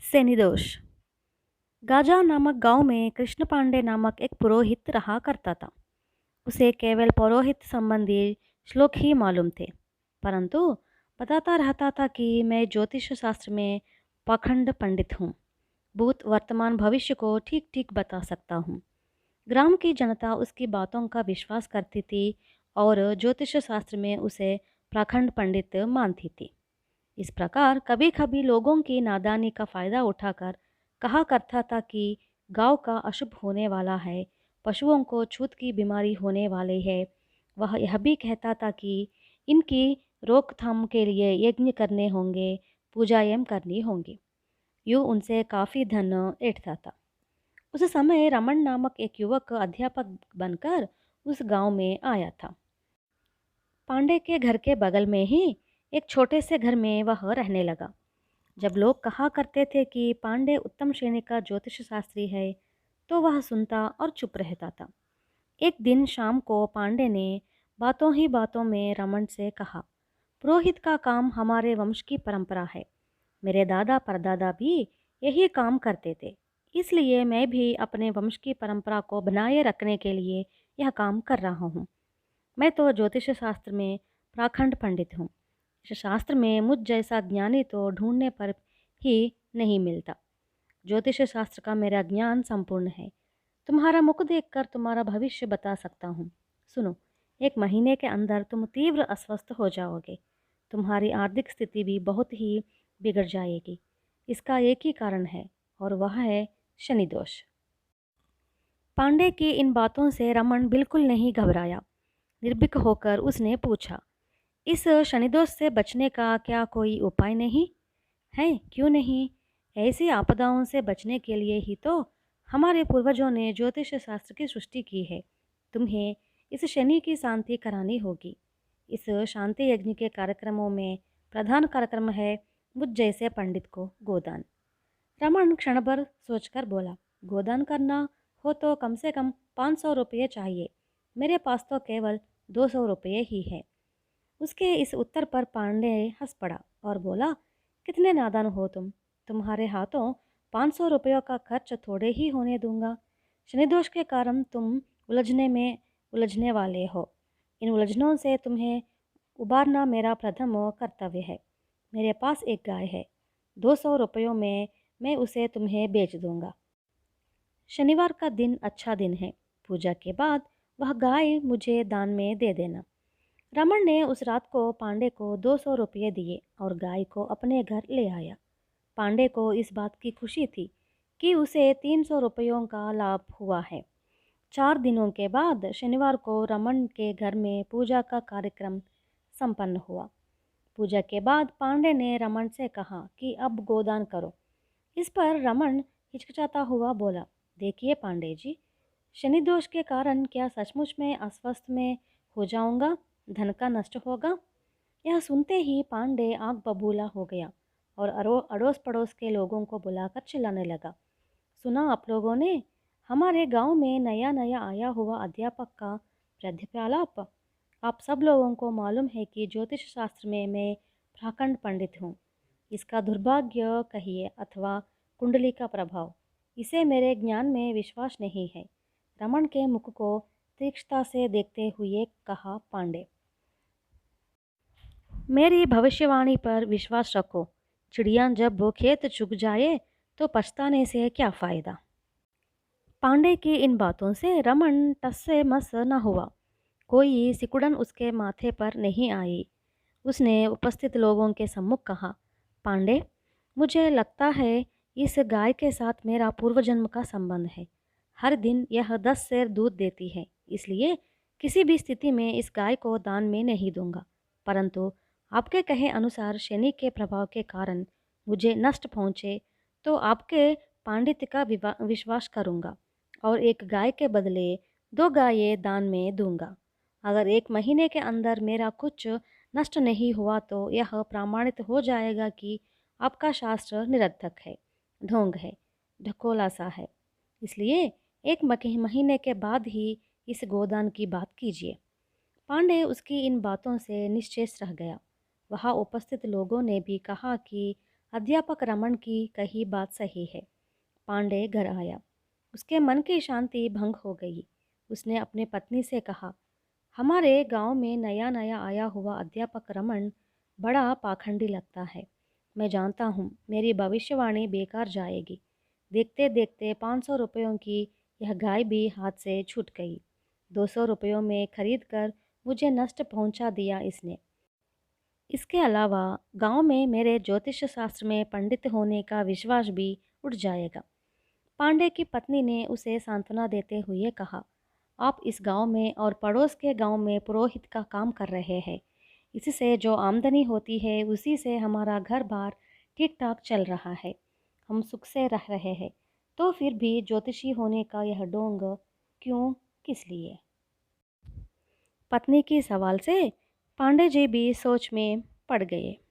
शनिदोष। Gaza नामक गांव में कृष्ण पांडे नामक एक पुरोहित रहा करता था। उसे केवल पुरोहित संबंधी श्लोक ही मालूम थे, परंतु बताता रहता था कि मैं ज्योतिष शास्त्र में पाखंड पंडित हूँ। भूत वर्तमान भविष्य को ठीक ठीक बता सकता हूँ। ग्राम की जनता उसकी बातों का विश्वास करती थी और ज्योतिष शास्त्र में उसे पाखंड पंडित मानती थी। इस प्रकार कभी कभी लोगों की नादानी का फायदा उठाकर कहा करता था कि गांव का अशुभ होने वाला है, पशुओं को छूत की बीमारी होने वाली है। वह यह भी कहता था कि इनकी रोकथाम के लिए यज्ञ करने होंगे, पूजाएं करनी होंगी। यूँ उनसे काफ़ी धन ऐंठता था। उस समय रमन नामक एक युवक अध्यापक बनकर उस गांव में आया था। पांडे के घर के बगल में ही एक छोटे से घर में वह रहने लगा। जब लोग कहा करते थे कि पांडे उत्तम श्रेणी का ज्योतिष शास्त्री है, तो वह सुनता और चुप रहता था। एक दिन शाम को पांडे ने बातों ही बातों में रमन से कहा, पुरोहित का काम हमारे वंश की परंपरा है। मेरे दादा परदादा भी यही काम करते थे, इसलिए मैं भी अपने वंश की परंपरा को बनाए रखने के लिए यह काम कर रहा हूँ। मैं तो ज्योतिष शास्त्र में पाखंड पंडित हूँ। इस शास्त्र में मुझ जैसा ज्ञानी तो ढूंढने पर ही नहीं मिलता। ज्योतिष शास्त्र का मेरा ज्ञान संपूर्ण है। तुम्हारा मुख देखकर तुम्हारा भविष्य बता सकता हूँ। सुनो, 1 महीने के अंदर तुम तीव्र अस्वस्थ हो जाओगे। तुम्हारी आर्थिक स्थिति भी बहुत ही बिगड़ जाएगी। इसका एक ही कारण है और वह है शनि दोष। पांडे की इन बातों से रमन बिल्कुल नहीं घबराया। निर्भीक होकर उसने पूछा, इस शनिदोष से बचने का क्या कोई उपाय नहीं है? क्यों नहीं? ऐसी आपदाओं से बचने के लिए ही तो हमारे पूर्वजों ने ज्योतिष शास्त्र की सृष्टि की है। तुम्हें इस शनि की शांति करानी होगी। इस शांति यज्ञ के कार्यक्रमों में प्रधान कार्यक्रम है मुझ जैसे पंडित को गोदान। रमन क्षण भर सोचकर बोला, गोदान करना हो तो कम से कम 500 रुपये चाहिए। मेरे पास तो केवल 200 रुपये ही है। उसके इस उत्तर पर पांडे हंस पड़ा और बोला, कितने नादान हो तुम। तुम्हारे हाथों 500 रुपयों का खर्च थोड़े ही होने दूंगा। शनिदोष के कारण तुम उलझने वाले हो। इन उलझनों से तुम्हें उबारना मेरा प्रथम कर्तव्य है। मेरे पास एक गाय है, 200 रुपयों में मैं उसे तुम्हें बेच दूंगा। शनिवार का दिन अच्छा दिन है। पूजा के बाद वह गाय मुझे दान में दे देना। रमन ने उस रात को पांडे को 200 रुपये दिए और गाय को अपने घर ले आया। पांडे को इस बात की खुशी थी कि उसे 300 रुपयों का लाभ हुआ है। 4 दिनों के बाद शनिवार को रमन के घर में पूजा का कार्यक्रम संपन्न हुआ। पूजा के बाद पांडे ने रमन से कहा कि अब गोदान करो। इस पर रमन हिचकिचाता हुआ बोला, देखिए पांडे जी, शनि दोष के कारण क्या सचमुच में अस्वस्थ में हो जाऊंगा? धन का नष्ट होगा? यह सुनते ही पांडे आग बबूला हो गया और अड़ोस पड़ोस के लोगों को बुलाकर चिल्लाने लगा, सुना आप लोगों ने? हमारे गांव में नया नया आया हुआ अध्यापक का प्राध्यापक। आप सब लोगों को मालूम है कि ज्योतिष शास्त्र में मैं पाखंड पंडित हूँ। इसका दुर्भाग्य कहिए अथवा कुंडली का प्रभाव, इसे मेरे ज्ञान में विश्वास नहीं है। रमन के मुख को तीक्ष्णता से देखते हुए कहा पांडे, मेरी भविष्यवाणी पर विश्वास रखो। चिड़िया जब खेत चुग जाए तो पछताने से क्या फ़ायदा। पांडे की इन बातों से रमन टस से मस न हुआ। कोई सिकुड़न उसके माथे पर नहीं आई। उसने उपस्थित लोगों के सम्मुख कहा, पांडे, मुझे लगता है इस गाय के साथ मेरा पूर्वजन्म का संबंध है। हर दिन यह 10 सेर दूध देती है, इसलिए किसी भी स्थिति में इस गाय को दान में नहीं दूंगा। परंतु आपके कहे अनुसार शनि के प्रभाव के कारण मुझे नष्ट पहुँचे तो आपके पांडित्य का विश्वास करूँगा और एक गाय के बदले 2 गायें दान में दूंगा। अगर 1 महीने के अंदर मेरा कुछ नष्ट नहीं हुआ तो यह प्रमाणित हो जाएगा कि आपका शास्त्र निरर्थक है, ढोंग है, ढकोला सा है। इसलिए 1 महीने के बाद ही इस गोदान की बात कीजिए। पांडे उसकी इन बातों से निश्चेष रह गया। वहाँ उपस्थित लोगों ने भी कहा कि अध्यापक रमन की कही बात सही है। पांडे घर आया। उसके मन की शांति भंग हो गई। उसने अपनी पत्नी से कहा, हमारे गांव में नया नया आया हुआ अध्यापक रमन बड़ा पाखंडी लगता है। मैं जानता हूँ मेरी भविष्यवाणी बेकार जाएगी। देखते देखते 500 रुपयों की यह गाय भी हाथ से छूट गई। 200 रुपयों में खरीद कर मुझे नष्ट पहुंचा दिया इसने। इसके अलावा गांव में मेरे ज्योतिष शास्त्र में पंडित होने का विश्वास भी उठ जाएगा। पांडे की पत्नी ने उसे सांत्वना देते हुए कहा, आप इस गांव में और पड़ोस के गांव में पुरोहित का काम कर रहे हैं। इससे जो आमदनी होती है उसी से हमारा घर बार ठीक ठाक चल रहा है। हम सुख से रह रहे हैं। तो फिर भी ज्योतिषी होने का यह ढोंग क्यों, किस लिए? पत्नी की सवाल से पांडे जी भी सोच में पड़ गए।